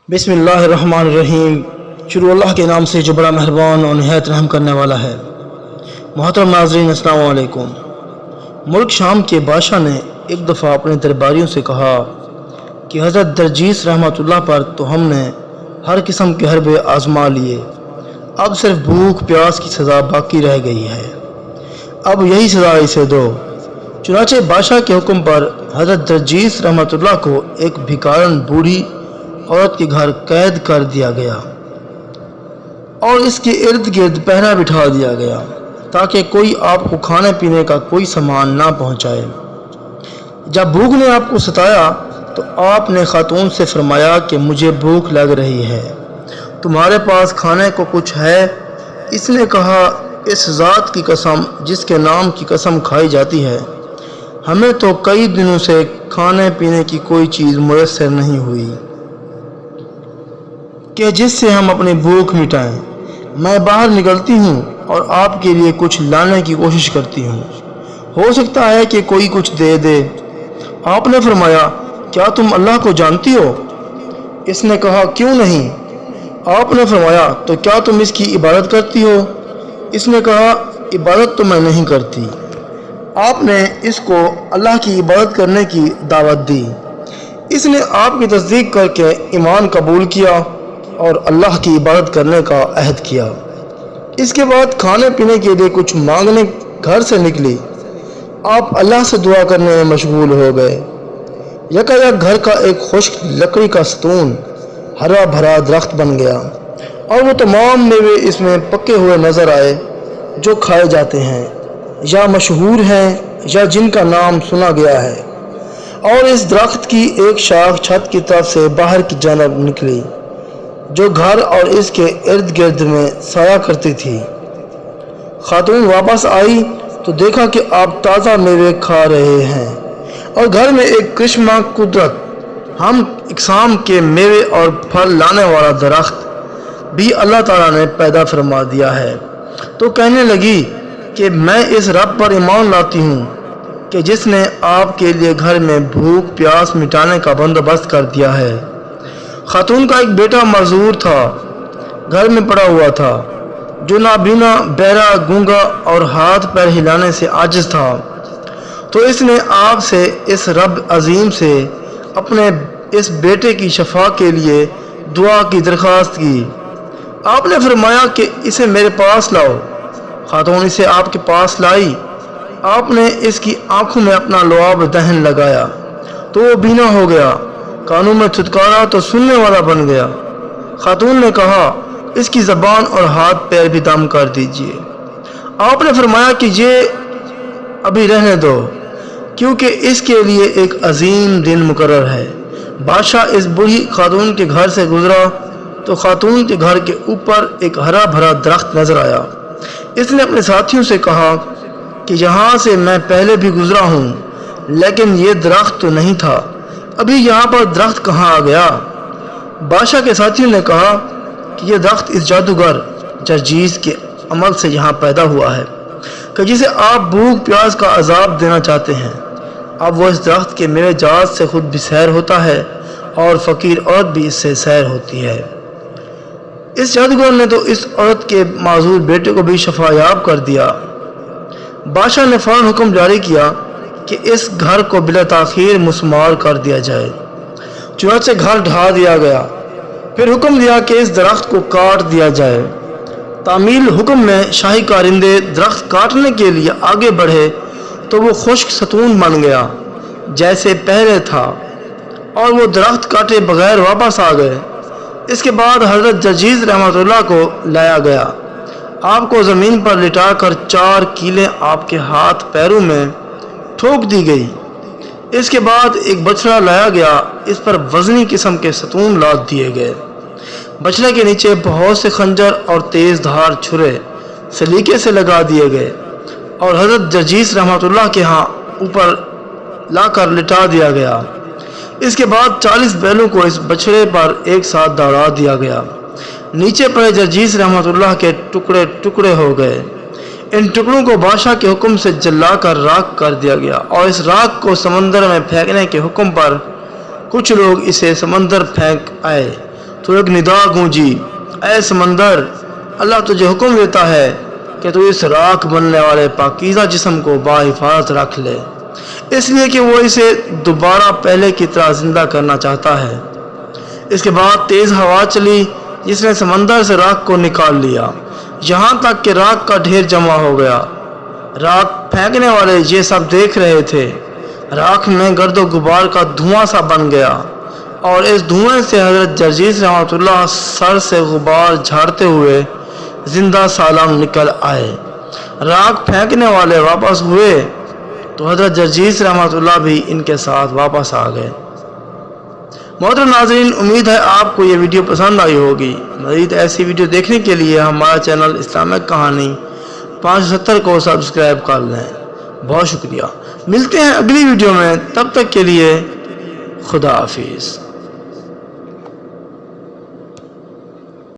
बिस्मिल्लाहिर्रहमानिर्रहीम। शुरू अल्लाह के नाम से जो बड़ा मेहरबान और निहायत रहम करने वाला है। मोहतरम नाज़रीन, अस्सलाम वालेकुम। मुल्क शाम के बादशाह ने एक दफ़ा अपने दरबारियों से कहा कि हज़रत दरजीस रहमतुल्लाह पर तो हमने हर किस्म के हरबे आजमा लिए, अब सिर्फ भूख प्यास की सज़ा बाकी रह गई है, अब यही सज़ा इसे दो। चुनाचे बादशाह के हुक्म पर हज़रत दरजीस रहमतुल्लाह को एक भिखारन बूढ़ी औरत के घर कैद कर दिया गया और इसके इर्द गिर्द पहरा बिठा दिया गया ताकि कोई आपको खाने पीने का कोई सामान ना पहुंचाए। जब भूख ने आपको सताया तो आपने खातून से फरमाया कि मुझे भूख लग रही है, तुम्हारे पास खाने को कुछ है? इसने कहा, इस ज़ात की कसम जिसके नाम की कसम खाई जाती है, हमें तो कई दिनों से खाने पीने की कोई चीज़ मुयस्सर नहीं हुई कि जिससे हम अपनी भूख मिटाएं। मैं बाहर निकलती हूँ और आपके लिए कुछ लाने की कोशिश करती हूँ, हो सकता है कि कोई कुछ दे दे। आपने फरमाया, क्या तुम अल्लाह को जानती हो? इसने कहा, क्यों नहीं? आपने फरमाया, तो क्या तुम इसकी इबादत करती हो? इसने कहा, इबादत तो मैं नहीं करती। आपने इसको अल्लाह की इबादत करने की दावत दी। इसने आपकी तस्दीक करके ईमान कबूल किया और अल्लाह की इबादत करने का अहद किया। इसके बाद खाने पीने के लिए कुछ मांगने घर से निकली। आप अल्लाह से दुआ करने में मशगूल हो गए। यकायक घर का एक खुश्क लकड़ी का सतून हरा भरा दरख्त बन गया और वो तमाम मेवे इसमें पके हुए नज़र आए जो खाए जाते हैं या मशहूर हैं या जिनका नाम सुना गया है। और इस दरख्त की एक शाख छत की तरफ से बाहर की जानब निकली जो घर और इसके इर्द गिर्द में साया करती थी। खातून वापस आई तो देखा कि आप ताज़ा मेवे खा रहे हैं और घर में एक करिश्मा कुदरत हम इकसाम के मेवे और फल लाने वाला दरख्त भी अल्लाह ताला ने पैदा फरमा दिया है। तो कहने लगी कि मैं इस रब पर ईमान लाती हूँ कि जिसने आपके लिए घर में भूख प्यास मिटाने का बंदोबस्त कर दिया है। खातून का एक बेटा मजदूर था, घर में पड़ा हुआ था, जो नाबीना, बहरा, गूंगा और हाथ पैर हिलाने से आजिज था। तो इसने आपसे, इस रब अजीम से, अपने इस बेटे की शफा के लिए दुआ की दरख्वास्त की। आपने फरमाया कि इसे मेरे पास लाओ। खातून इसे आपके पास लाई। आपने इसकी आंखों में अपना लुआब दहन लगाया तो वो बीना हो गया, कानों में छुटकारा तो सुनने वाला बन गया। खातून ने कहा, इसकी ज़बान और हाथ पैर भी दम कर दीजिए। आपने फरमाया कि ये अभी रहने दो क्योंकि इसके लिए एक अजीम दिन मुकर्रर है। बादशाह इस बूढ़ी खातून के घर से गुजरा तो खातून के घर के ऊपर एक हरा भरा दरख्त नजर आया। इसने अपने साथियों से कहा कि यहाँ से मैं पहले भी गुजरा हूँ, लेकिन ये दरख्त तो नहीं था, अभी यहाँ पर दरख्त कहाँ आ गया? बादशाह के साथियों ने कहा कि यह दरख्त इस जादूगर दरजीस के अमल से यहाँ पैदा हुआ है कि जिसे आप भूख प्यास का अजाब देना चाहते हैं। अब वो इस दरख्त के मेवे जात से खुद भी सैर होता है और फ़कीर औरत भी इससे सैर होती है। इस जादूगर ने तो इस औरत के माजूर बेटे को भी शफायाब कर दिया। बादशाह ने फ़ौरन हुक्म जारी किया कि इस घर को बिला ताख़ीर मुस्मार कर दिया जाए। चुनाचे घर ढा दिया गया। फिर हुक्म दिया कि इस दरख्त को काट दिया जाए। तामील हुक्म में शाही कारिंदे दरख्त काटने के लिए आगे बढ़े तो वो खुश्क सतून बन गया जैसे पहले था और वो दरख्त काटे बगैर वापस आ गए। इसके बाद हज़रत दरजीस रहमतुल्लाह को लाया गया। आपको ज़मीन पर लिटा कर 4 कीलें आपके हाथ पैरों में ठोक दी गई। इसके बाद एक बछड़ा लाया गया, इस पर वज़नी किस्म के सतून लाद दिए गए। बछड़े के नीचे बहुत से खंजर और तेज़ धार छुरे सलीके से लगा दिए गए और हज़रत दरजीस रहमतुल्लाह के यहाँ ऊपर लाकर लिटा दिया गया। इसके बाद 40 बैलों को इस बछड़े पर एक साथ दौड़ा दिया गया। नीचे पड़े दरजीस रहमतुल्लाह के टुकड़े टुकड़े हो गए। इन टुकड़ों को बादशाह के हुक्म से जला कर राख कर दिया गया और इस राख को समंदर में फेंकने के हुक्म पर कुछ लोग इसे समंदर फेंक आए تو ایک ندا گونجی، اے سمندر، اللہ تجھے حکم دیتا ہے کہ تو اس راکھ بننے والے پاکیزہ جسم کو باحفاظت رکھ لے، اس لیے کہ وہ اسے دوبارہ پہلے کی طرح زندہ کرنا چاہتا ہے۔ اس کے بعد تیز ہوا چلی جس نے سمندر سے راکھ کو نکال لیا، یہاں تک کہ راکھ کا ڈھیر جمع ہو گیا۔ راکھ پھینکنے والے یہ سب دیکھ رہے تھے۔ راکھ میں گرد و غبار کا دھواں سا بن گیا، اور اس دھوئیں سے حضرت جرجیس رحمۃ اللہ سر سے غبار جھاڑتے ہوئے زندہ سالم نکل آئے۔ راکھ پھینکنے والے واپس ہوئے تو حضرت جرجیس رحمۃ اللہ بھی ان کے ساتھ واپس آ گئے۔ محترم ناظرین، امید ہے آپ کو یہ ویڈیو پسند آئی ہوگی۔ مزید ایسی ویڈیو دیکھنے کے لیے ہمارا چینل اسلامک کہانی 570 کو سبسکرائب کر لیں۔ بہت شکریہ۔ ملتے ہیں اگلی ویڈیو میں، تب تک کے لیے خدا حافظ۔